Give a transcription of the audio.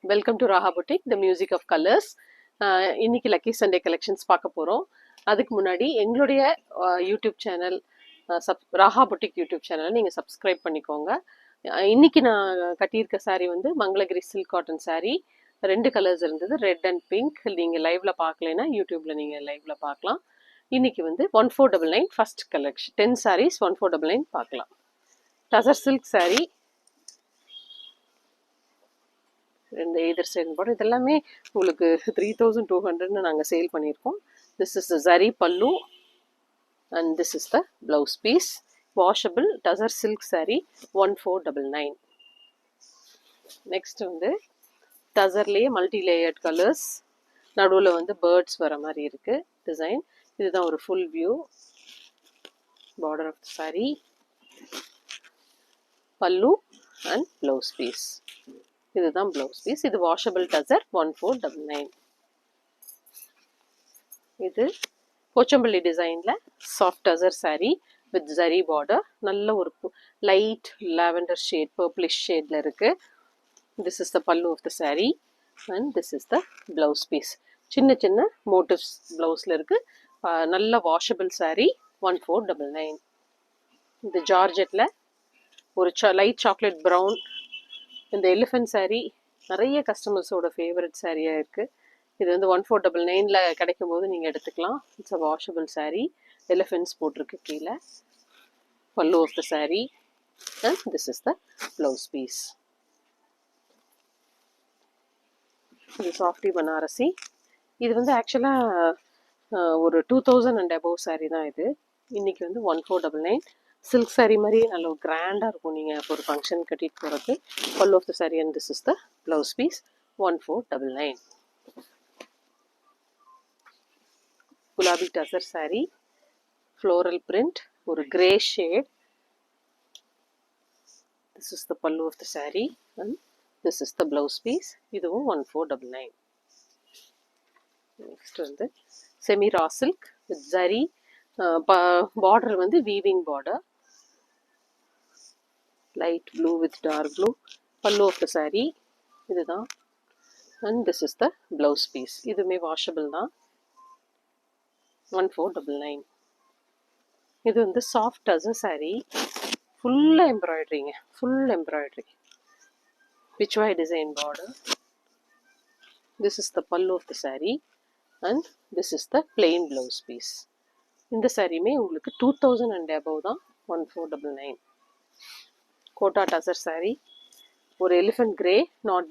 Welcome to Raha boutique the music of colours. இன்னைக்கு lucky Sunday collections பார்க்க போகிறோம். அதுக்கு முன்னாடி எங்களுடைய YouTube channel Raha boutique YouTube சேனலை நீங்கள் சப்ஸ்கிரைப் பண்ணிக்கோங்க. இன்னைக்கு நான் கட்டியிருக்க saree வந்து Mangalagiri silk cotton saree. 2 colours இருந்தது, ரெட் அண்ட் பிங்க். நீங்கள் லைவ்ல பார்க்கலைன்னா யூடியூப்ல நீங்கள் லைவ்ல பார்க்கலாம். இன்னைக்கு வந்து 1499 ஃபர்ஸ்ட் கலெக்ஷன் 10 sarees 1499 பார்க்கலாம். டசர் சில்க் saree, ரெண்டு எய்தர் சைடு போட்டு இதெல்லாமே உங்களுக்கு 3200 நாங்கள் சேல் பண்ணியிருக்கோம். This is the zari pallu and this is the blouse piece. Washable tussar silk saree 1499. Next வந்து டசர்லேயே மல்டி லேயர்ட் கலர்ஸ், நடுவில் வந்து பேர்ட்ஸ் வர மாதிரி இருக்கு டிசைன். இதுதான் ஒரு full view. Border of the saree, pallu and blouse piece. இதுதான் பிளவுஸ் பீஸ். இது வாஷபிள் டசர் 1499. இது போச்சம்பள்ளி டிசைன்ல soft tussar saree with zari border. நல்ல ஒரு லைட் லாவெண்டர் ஷேட், பர்பிளிஷ் ஷேட்ல இருக்கு. This is the pallu of the saree and this is the blouse piece. சின்ன சின்ன மோட்டிவ்ஸ் பிளவுஸ்ல இருக்கு. நல்ல வாஷபிள் saree 1499. இந்த ஜார்ஜெட்ல ஒரு லைட் சாக்லேட் ப்ரௌன். இந்த எலிஃபென்ட் saree நிறைய கஸ்டமர்ஸோட ஃபேவரட் சாரியாக இருக்குது. இது வந்து 1499ல கிடைக்கும் போது நீங்கள் எடுத்துக்கலாம். It's a washable saree. Elephants போட்டிருக்கு கீழே. Pallu of the saree and this is the blouse piece. இது சாஃப்டி பனாரசி. இது வந்து ஆக்சுவலாக ஒரு 2000 அண்ட் அபவ் saree தான் இது. இன்னைக்கு வந்து 1499. சில்க் saree மாதிரி நல்ல ஒரு கிராண்டாக இருக்கும் நீங்கள் ஒரு ஃபங்க்ஷன் கட்டிட்டு போகிறது. Pallu of the saree and this is the blouse piece 1499. Gulabi tussar saree, floral print, ஒரு grey shade. This is the pallu of the saree and this is the blouse piece. இதுவும் 1499. நெக்ஸ்ட் வந்து semi raw silk with zari. Border வந்து weaving border, light blue with dark blue. Pallu of the saree இதுதான் and this is the blouse piece. இதுவுமே washable தான் 1499. இது வந்து soft tussar saree, ஃபுல்லாக எம்ப்ராய்டரிங்க, full embroidery, Pichwai design border. This is the pallu of the saree and this is the plain blouse piece. இந்த சாரியுமே உங்களுக்கு 2000 அண்ட் அபவ் தான் 1499. கோட்டா டசர் saree, ஒரு எலிஃபென்ட் கிரே, நாட்